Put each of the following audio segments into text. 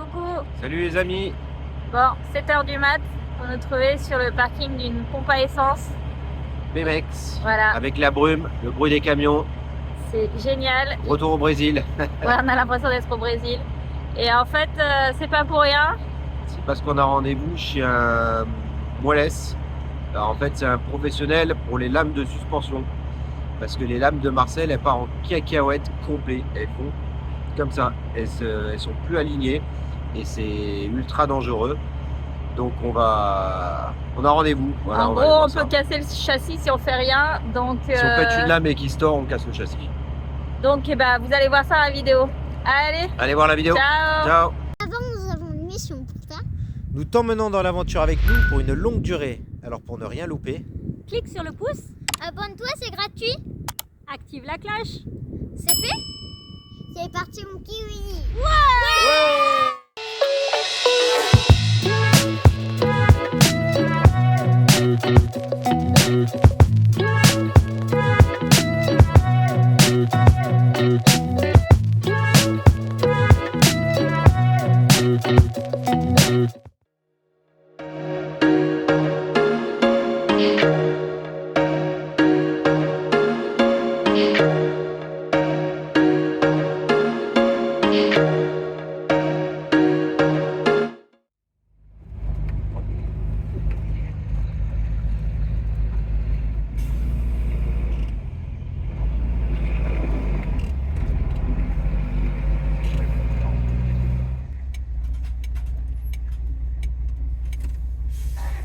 coucou. Salut les amis. Bon, 7h du mat, on nous trouver sur le parking d'une pompe à essence. Pemex. Voilà. Avec la brume, le bruit des camions. C'est génial. Retour au Brésil. Ouais, on a l'impression d'être au Brésil. Et en fait, c'est pas pour rien. C'est parce qu'on a rendez-vous chez un Moelles. Alors, en fait, c'est un professionnel pour les lames de suspension. Parce que les lames de Marcel, elles partent en cacahuète complet. Elles font comme ça. Elles sont plus alignées. Et c'est ultra dangereux. Donc on a rendez-vous. Voilà, en gros, on peut casser le châssis si on fait rien. Donc, si on pète une lame et qu'il se tord, on casse le châssis. Donc vous allez voir ça dans la vidéo. Allez voir la vidéo. Ciao. Ciao. Avant, nous avons une mission pour toi. Nous t'emmenons dans l'aventure avec nous pour une longue durée. Alors pour ne rien louper, Clique sur le pouce, Abonne-toi, c'est gratuit. active la cloche. C'est fait. C'est parti, mon kiwi.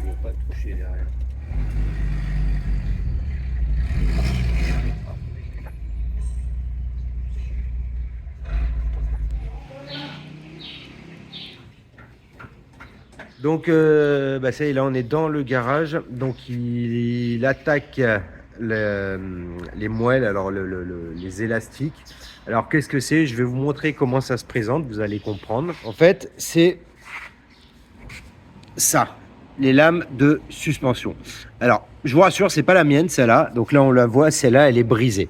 je ne veux pas toucher derrière. Donc ça y est, là on est dans le garage. Donc il attaque les moelles, alors les élastiques. Alors qu'est-ce que c'est? Je vais vous montrer comment ça se présente, vous allez comprendre. En fait, c'est ça, les lames de suspension. Alors, je vous rassure, c'est pas la mienne, celle-là. Donc là, on la voit, celle-là, elle est brisée.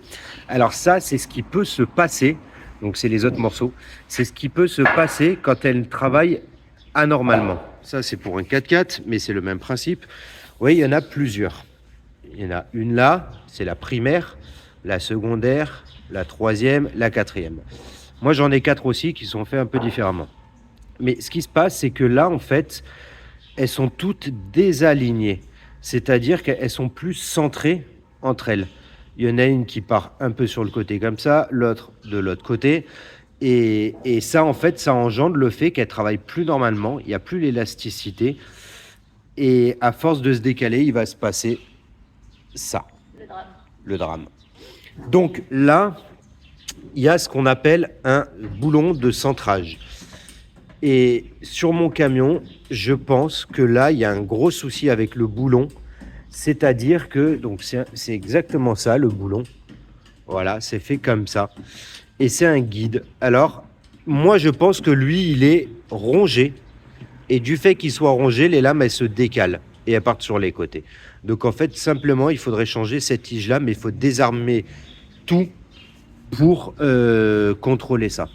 Alors ça, c'est ce qui peut se passer. Donc c'est les autres morceaux. C'est ce qui peut se passer quand elle travaille anormalement. Ça, c'est pour un 4x4, mais c'est le même principe. Vous voyez, il y en a plusieurs. Il y en a une là, c'est la primaire, la secondaire, la troisième, la quatrième. Moi, j'en ai 4 aussi qui sont faits un peu différemment. Mais ce qui se passe, c'est que là, en fait, elles sont toutes désalignées. C'est-à-dire qu'elles sont plus centrées entre elles. Il y en a une qui part un peu sur le côté comme ça, l'autre de l'autre côté. Et ça, en fait, ça engendre le fait qu'elles travaillent plus normalement. Il n'y a plus l'élasticité. Et à force de se décaler, il va se passer ça, le drame. Donc là, il y a ce qu'on appelle un boulon de centrage. Et sur mon camion, je pense que là, il y a un gros souci avec le boulon. C'est-à-dire que, donc c'est exactement ça, le boulon. Voilà, c'est fait comme ça. Et c'est un guide. Alors, moi, je pense que lui, il est rongé. Et du fait qu'il soit rongé, les lames, elles se décalent. Et elles partent sur les côtés. Donc, en fait, simplement, il faudrait changer cette tige-là. Mais il faut désarmer tout pour contrôler ça.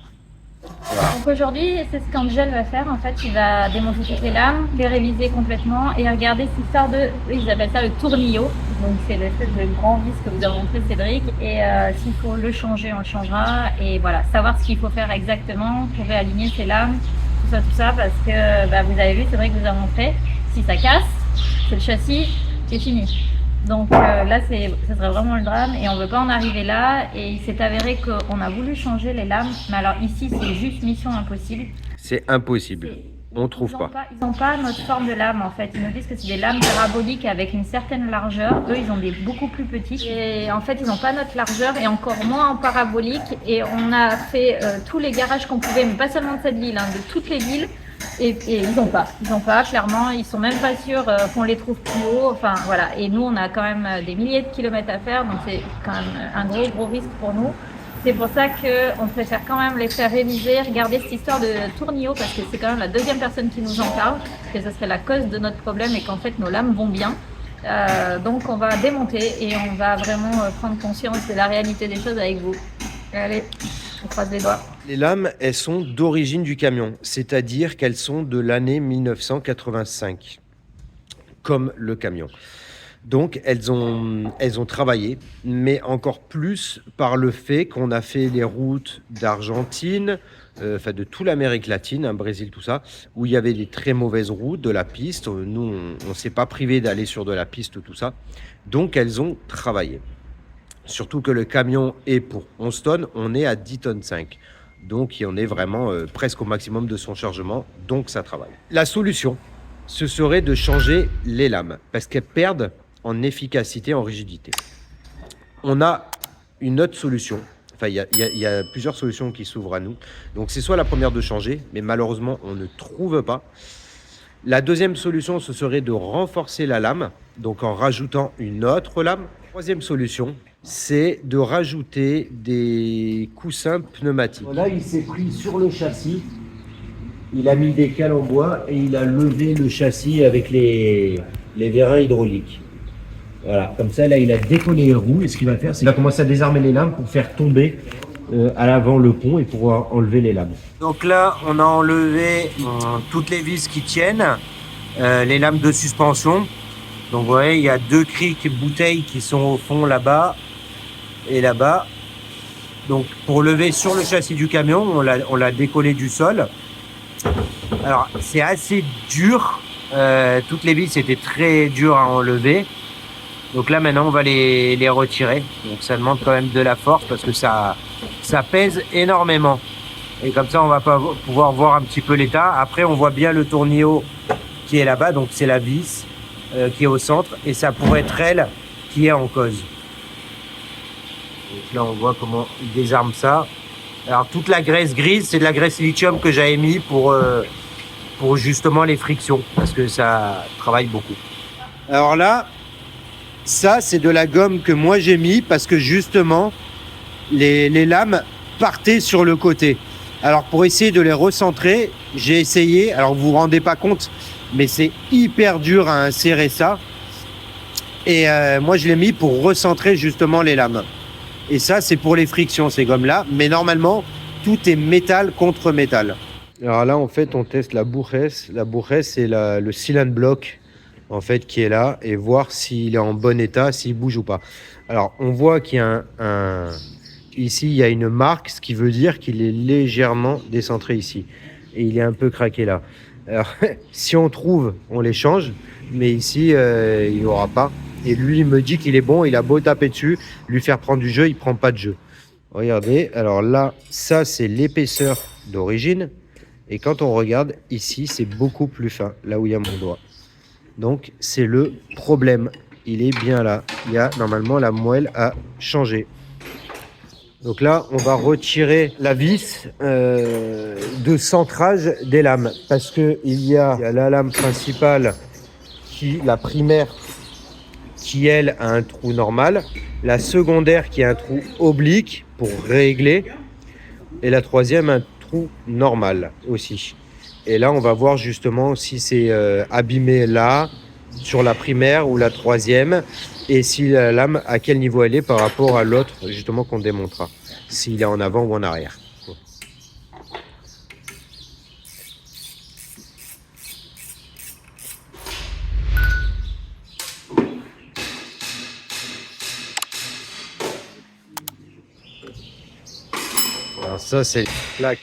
Voilà. Donc aujourd'hui, c'est ce qu'Angel va faire. En fait, il va démonter toutes les lames, les réviser complètement et regarder s'il sort de... Ils appellent ça le tournillo. Donc c'est l'espèce de grand vis que vous a montré Cédric. Et s'il faut le changer, on le changera. Et voilà, savoir ce qu'il faut faire exactement pour réaligner ces lames, tout ça, parce que vous avez vu, Cédric vous a montré. Si ça casse, c'est le châssis qui est fini. Donc là, ça serait vraiment le drame et on ne veut pas en arriver là. Et il s'est avéré qu'on a voulu changer les lames. Mais alors ici, c'est juste mission impossible. C'est impossible. On ne trouve pas. Ils n'ont pas notre forme de lame en fait. Ils nous disent que c'est des lames paraboliques avec une certaine largeur. Eux, ils ont des beaucoup plus petites. Et en fait, ils n'ont pas notre largeur et encore moins en parabolique. Et on a fait tous les garages qu'on pouvait, mais pas seulement de cette ville, de toutes les villes. Et ils n'ont pas, clairement, ils sont même pas sûrs qu'on les trouve plus haut, enfin voilà. Et nous, on a quand même des milliers de kilomètres à faire, donc c'est quand même un gros risque pour nous. C'est pour ça qu'on préfère quand même les faire réviser, regarder cette histoire de tournillo, parce que c'est quand même la deuxième personne qui nous en parle, que ce serait la cause de notre problème et qu'en fait nos lames vont bien. Donc on va démonter et on va vraiment prendre conscience de la réalité des choses avec vous. Allez, on croise les doigts. Les lames, elles sont d'origine du camion, c'est-à-dire qu'elles sont de l'année 1985, comme le camion. Donc, elles ont travaillé, mais encore plus par le fait qu'on a fait les routes d'Argentine, enfin de toute l'Amérique latine, hein, Brésil, tout ça, où il y avait des très mauvaises routes, de la piste. Nous, on ne s'est pas privé d'aller sur de la piste, tout ça. Donc, elles ont travaillé. Surtout que le camion est pour 11 tonnes, on est à 10 tonnes 5. Donc, on est vraiment presque au maximum de son chargement, donc ça travaille. La solution, ce serait de changer les lames, parce qu'elles perdent en efficacité, en rigidité. On a une autre solution. Enfin, il y a plusieurs solutions qui s'ouvrent à nous. Donc, c'est soit la première de changer, mais malheureusement, on ne trouve pas. La deuxième solution, ce serait de renforcer la lame, donc en rajoutant une autre lame. Troisième solution, c'est de rajouter des coussins pneumatiques. Là, il s'est pris sur le châssis. Il a mis des cales en bois et il a levé le châssis avec les vérins hydrauliques. Voilà, comme ça, là, il a décollé les roues. Et ce qu'il va faire, c'est qu'il va commencer à désarmer les lames pour faire tomber à l'avant le pont et pouvoir enlever les lames. Donc là, on a enlevé toutes les vis qui tiennent, les lames de suspension. Donc vous voyez, il y a 2 criques bouteilles qui sont au fond là-bas et là-bas. Donc pour lever sur le châssis du camion, on l'a décollé du sol. Alors c'est assez dur, toutes les vis étaient très dures à enlever. Donc là maintenant on va les retirer. Donc ça demande quand même de la force parce que ça pèse énormément. Et comme ça on va pouvoir voir un petit peu l'état. Après on voit bien le tourneau qui est là-bas, donc c'est la vis qui est au centre et ça pourrait être elle qui est en cause. Donc là on voit comment il désarme ça. Alors toute la graisse grise, c'est de la graisse lithium que j'avais mis pour justement les frictions parce que ça travaille beaucoup. Alors là, ça c'est de la gomme que moi j'ai mis parce que justement les lames partaient sur le côté. Alors pour essayer de les recentrer, j'ai essayé, alors vous vous rendez pas compte, mais c'est hyper dur à insérer ça. Et moi je l'ai mis pour recentrer justement les lames. Et ça c'est pour les frictions ces gommes-là, mais normalement tout est métal contre métal. Alors là en fait on teste la bourresse. La bourresse c'est le cylinder block en fait qui est là et voir s'il est en bon état, s'il bouge ou pas. Alors on voit qu'il y a ici il y a une marque, ce qui veut dire qu'il est légèrement décentré ici et il est un peu craqué là. Alors si on trouve, on les change, mais ici il n'y aura pas. Et lui il me dit qu'il est bon, il a beau taper dessus, lui faire prendre du jeu, il prend pas de jeu. Regardez, alors là ça c'est l'épaisseur d'origine et quand on regarde ici c'est beaucoup plus fin, là où il y a mon doigt. Donc c'est le problème, il est bien là. Il y a normalement la moelle à changer. Donc là, on va retirer la vis de centrage des lames parce que il y a la lame principale, la primaire, qui elle a un trou normal, la secondaire qui a un trou oblique pour régler et la troisième un trou normal aussi. Et là, on va voir justement si c'est abîmé là, sur la primaire ou la troisième, et si la lame, à quel niveau elle est par rapport à l'autre, justement, qu'on démontrera. S'il est en avant ou en arrière. Alors ça, c'est la plaque.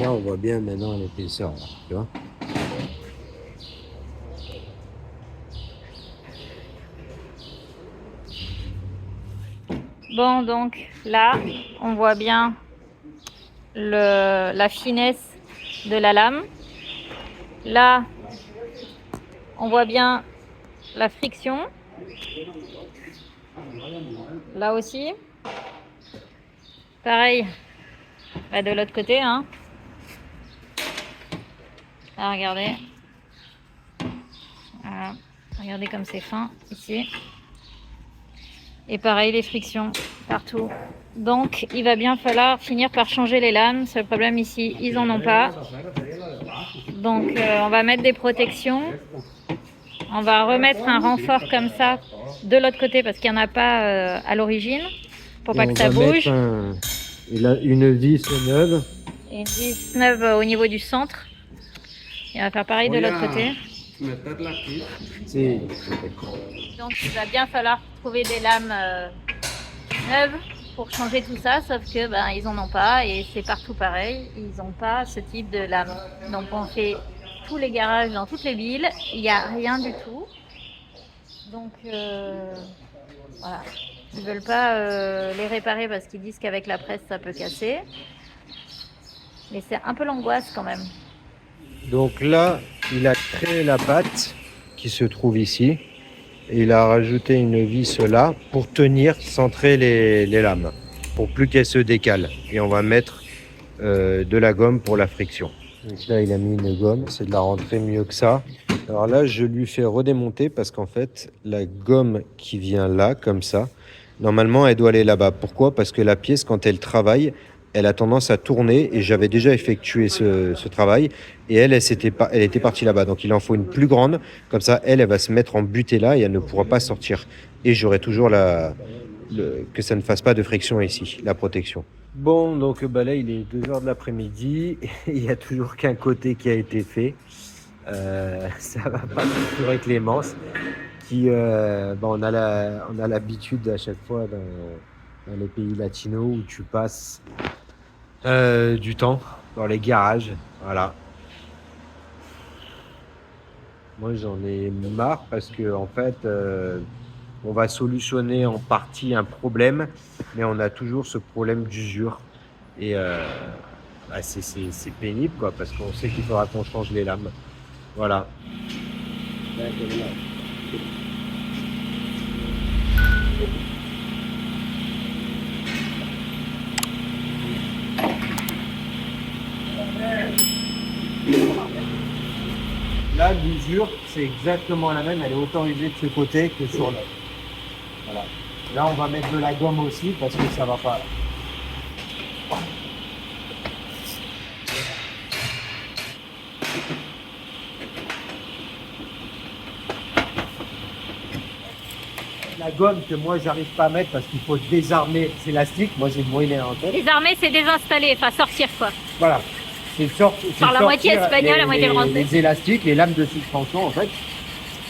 Là, on voit bien maintenant l'épaisseur, tu vois. Bon, donc là, on voit bien la finesse de la lame. Là, on voit bien la friction. Là aussi. Pareil, là de l'autre côté, hein. Là, regardez. Voilà. Regardez comme c'est fin ici. Et pareil, les frictions partout. Donc, il va bien falloir finir par changer les lames. C'est le problème ici, ils en ont pas. Donc, on va mettre des protections. On va remettre un renfort comme ça de l'autre côté parce qu'il n'y en a pas à l'origine pour pas que ça bouge. Une vis neuve. Et une vis neuve au niveau du centre. Et on va faire pareil de l'autre côté. Donc, il va bien falloir trouver des lames neuves pour changer tout ça, sauf que ben, ils en ont pas et c'est partout pareil, ils n'ont pas ce type de lame. Donc on fait tous les garages dans toutes les villes, il n'y a rien du tout. Donc voilà, ils veulent pas les réparer parce qu'ils disent qu'avec la presse ça peut casser. Mais c'est un peu l'angoisse quand même. Donc là, il a créé la patte qui se trouve ici. Et il a rajouté une vis là pour tenir, centrer les lames, pour plus qu'elles se décalent. Et on va mettre de la gomme pour la friction. Donc là, il a mis une gomme, c'est de la rentrée mieux que ça. Alors là, je lui fais redémonter parce qu'en fait, la gomme qui vient là, comme ça, normalement, elle doit aller là-bas. Pourquoi ? Parce que la pièce, quand elle travaille, elle a tendance à tourner et j'avais déjà effectué ce travail et elle était partie là-bas. Donc il en faut une plus grande, comme ça elle va se mettre en butée là et elle ne pourra pas sortir. Et j'aurai toujours que ça ne fasse pas de friction ici, la protection. Bon, donc là il est 2h de l'après-midi et il n'y a toujours qu'un côté qui a été fait. Ça va pas toujours avec Clémence qui, on a l'habitude à chaque fois dans les pays latinos où tu passes du temps dans les garages, voilà. Moi j'en ai marre parce que en fait on va solutionner en partie un problème, mais on a toujours ce problème d'usure et c'est pénible quoi parce qu'on sait qu'il faudra qu'on change les lames, voilà. Là, l'usure, c'est exactement la même. Elle est autant usée de ce côté que sur l'autre. Voilà. Là, on va mettre de la gomme aussi parce que ça va pas. La gomme que moi, j'arrive pas à mettre parce qu'il faut désarmer ces élastiques. Moi, j'ai brûlé en tête. Désarmer, c'est désinstaller, enfin sortir quoi. Voilà. Par la moitié espagnole, la moitié française. Les élastiques, les lames de suspension, en fait,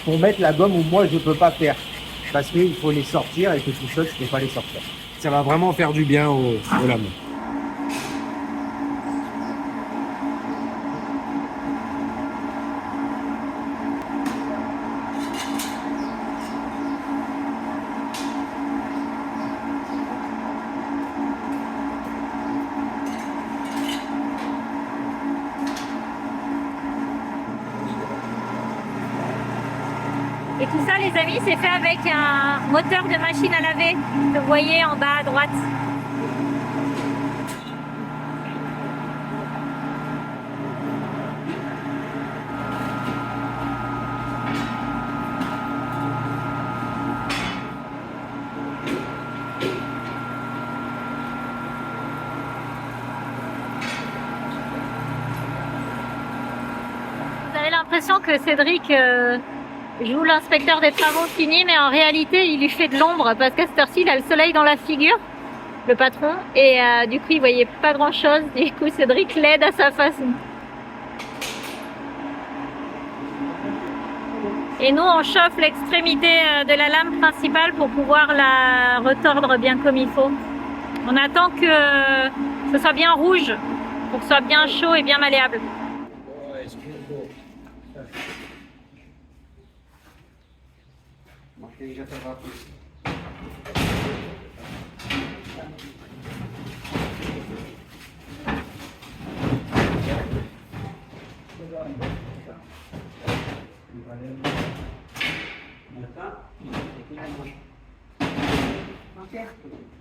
pour mettre la gomme où moi je peux pas faire. Parce qu'il faut les sortir et que tout seul, je ne peux pas les sortir. Ça va vraiment faire du bien aux lames. Et tout ça, les amis, c'est fait avec un moteur de machine à laver que vous voyez en bas à droite. Vous avez l'impression que Cédric joue l'inspecteur des travaux finis, mais en réalité, il lui fait de l'ombre parce qu'à cette heure-ci, il a le soleil dans la figure, le patron, et du coup, il voyait pas grand-chose. Du coup, Cédric l'aide à sa façon. Et nous, on chauffe l'extrémité de la lame principale pour pouvoir la retordre bien comme il faut. On attend que ce soit bien rouge pour que ce soit bien chaud et bien malléable.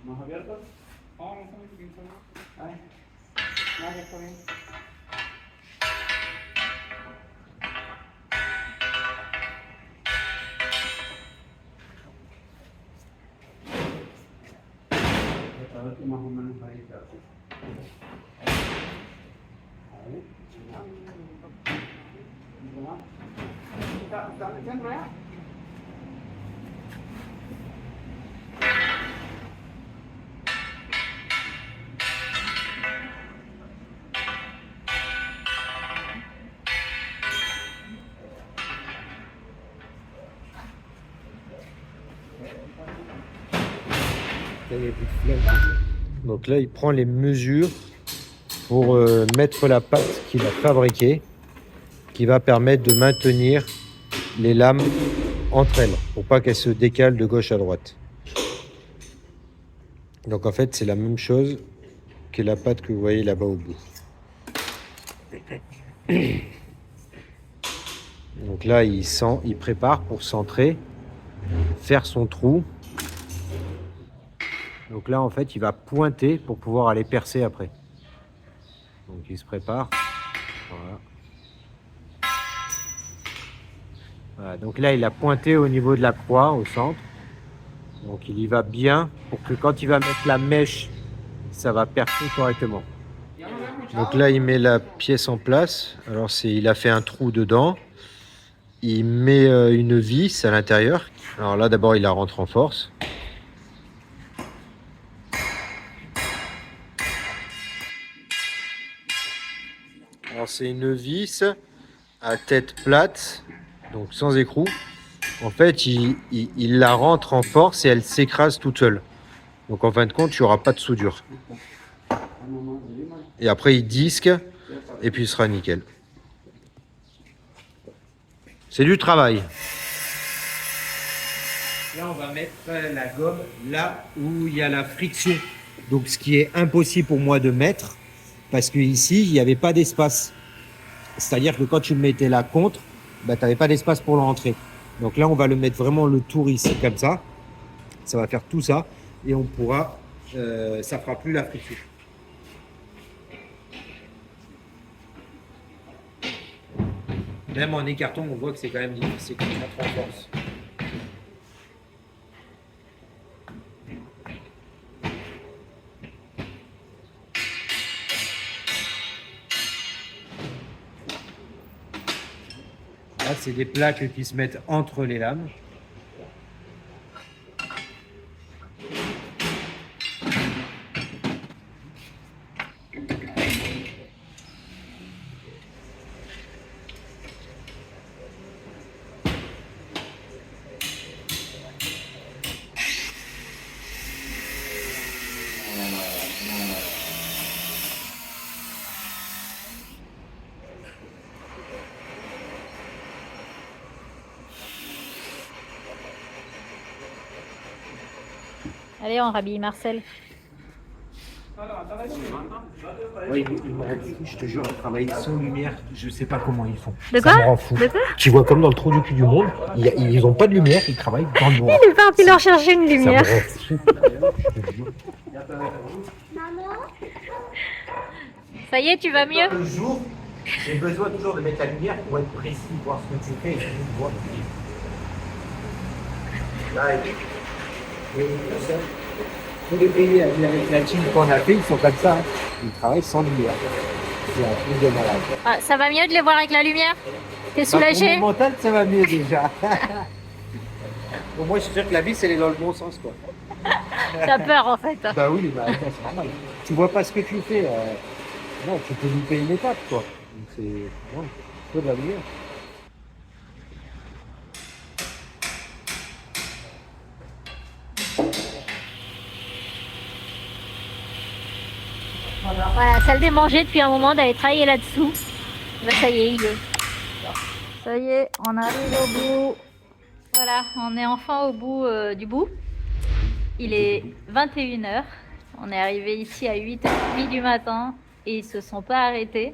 ¿Más abierto? No, no está muy bien. No, ya está bien. Là, il y a plus de flamme. Donc là, il prend les mesures pour mettre la pâte qu'il a fabriquée, qui va permettre de maintenir les lames entre elles, pour pas qu'elles se décalent de gauche à droite. Donc en fait, c'est la même chose que la pâte que vous voyez là-bas au bout. Donc là, il prépare pour centrer, faire son trou. Donc là, en fait, il va pointer pour pouvoir aller percer après. Donc il se prépare. Voilà. Voilà. Donc là, il a pointé au niveau de la croix, au centre. Donc il y va bien pour que quand il va mettre la mèche, ça va percer correctement. Donc là, il met la pièce en place. Alors il a fait un trou dedans. Il met une vis à l'intérieur. Alors là, d'abord, il la rentre en force. Alors c'est une vis à tête plate, donc sans écrou. En fait, il la rentre en force et elle s'écrase toute seule. Donc en fin de compte, il n'y aura pas de soudure. Et après, il disque et puis il sera nickel. C'est du travail. Là, on va mettre la gomme là où il y a la friction. Donc ce qui est impossible pour moi de mettre, parce qu'ici, il n'y avait pas d'espace. C'est-à-dire que quand tu le mettais là contre, bah, tu n'avais pas d'espace pour le rentrer. Donc là, on va le mettre vraiment le tour ici, comme ça. Ça va faire tout ça. Et on pourra, ça fera plus la friction. Même en écartant, on voit que c'est quand même difficile quand on rentre en force. Là, c'est des plaques qui se mettent entre les lames. Allez, on rhabille Marcel. Oui, je te jure, ils travaillent sans lumière, je sais pas comment ils font. De Ça quoi me rend fou. De quoi Tu vois comme dans le trou du cul du monde, ils ont pas de lumière, ils travaillent dans le noir. Il est parti leur chercher une Ça me lumière. rend fou. Maman, Ça y est, tu vas mieux? Le jour, j'ai besoin toujours de mettre la lumière pour être précis, voir ce que tu fais et voir. Là, et ça, tous les pays avec la Chine qu'on a fait, ils sont comme ça. Hein. Ils travaillent sans lumière. C'est un truc de malade. Ah, ça va mieux de les voir avec la lumière? T'es soulagé? Pour mon mental, ça va mieux déjà. Bon, moi, je suis sûr que la vis, elle est dans le bon sens, quoi. T'as peur en fait. Bah oui, bah, attends, c'est normal. Tu vois pas ce que tu fais. Non, tu peux louper une étape, quoi. Donc c'est. Ouais, faut de la lumière. Voilà, ça le démangeait depuis un moment d'aller travailler là-dessous. Bah, ça y est, il est. Ça y est, on arrive au bout. Voilà, on est enfin au bout du bout. Il est 21h. On est arrivé ici à 8h30 du matin et ils se sont pas arrêtés.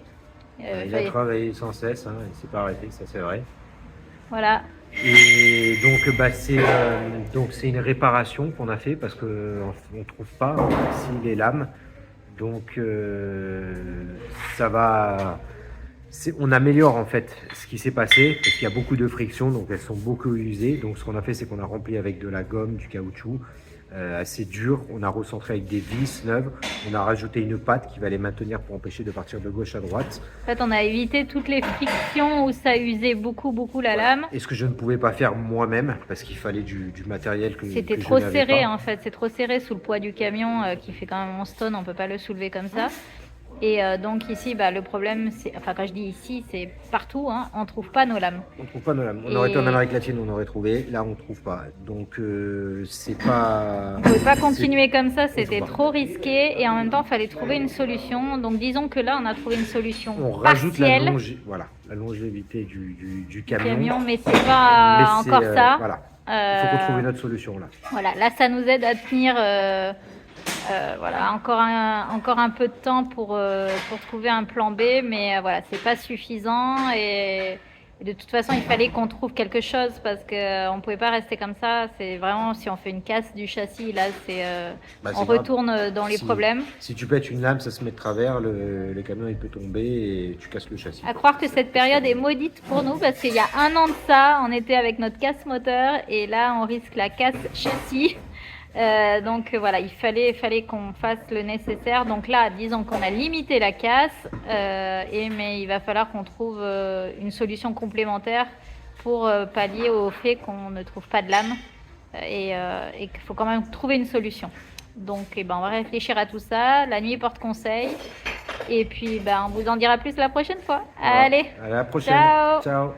Il a travaillé sans cesse, hein, il s'est pas arrêté, ça c'est vrai. Voilà. Et donc, bah, c'est une réparation qu'on a fait parce qu'on ne trouve pas ici les lames. Donc, ça va. On améliore en fait ce qui s'est passé parce qu'il y a beaucoup de friction, donc elles sont beaucoup usées. Donc, ce qu'on a fait, c'est qu'on a rempli avec de la gomme, du caoutchouc. assez dure. On a recentré avec des vis neuves. On a rajouté une patte qui va les maintenir pour empêcher de partir de gauche à droite. En fait, on a évité toutes les frictions où ça usait beaucoup la lame. Et ce que je ne pouvais pas faire moi-même parce qu'il fallait du matériel que C'était que je trop n'avais serré pas. en fait, c'est trop serré sous le poids du camion qui fait quand même 11 tonnes, on peut pas le soulever comme ça. Et donc ici, le problème, c'est, enfin quand je dis ici, c'est partout, hein, on trouve pas nos lames. On trouve pas nos lames. On aurait été en Amérique latine, on aurait trouvé. Là, on trouve pas. Donc, c'est pas. On pouvait pas continuer comme ça, trouve c'était pas. trop risqué et en même temps, il fallait trouver une solution. Donc disons que là, on a trouvé une solution On rajoute partielle voilà, la longévité du du camion. camion, mais c'est pas Mais c'est, encore ça. Voilà. Il faut qu'on Euh, trouve une autre solution là. Voilà, là, ça nous aide à tenir voilà, encore un peu de temps pour trouver un plan B, mais voilà, c'est pas suffisant et de toute façon, il fallait qu'on trouve quelque chose parce qu'on ne pouvait pas rester comme ça. C'est vraiment, si on fait une casse du châssis, là, C'est on grave. retourne dans les Si- problèmes. Si tu pètes une lame, ça se met de travers, le camion il peut tomber et tu casses le châssis. À croire que cette période est maudite pour nous parce qu'il y a un an de ça, on était avec notre casse moteur et là, on risque la casse châssis. Donc voilà, il fallait qu'on fasse le nécessaire. Donc là, disons qu'on a limité la casse, mais il va falloir qu'on trouve une solution complémentaire pour pallier au fait qu'on ne trouve pas de lame et qu'il faut quand même trouver une solution. Donc on va réfléchir à tout ça. La nuit porte conseil. Et puis on vous en dira plus la prochaine fois. Voilà. Allez, À la prochaine. ciao. Ciao.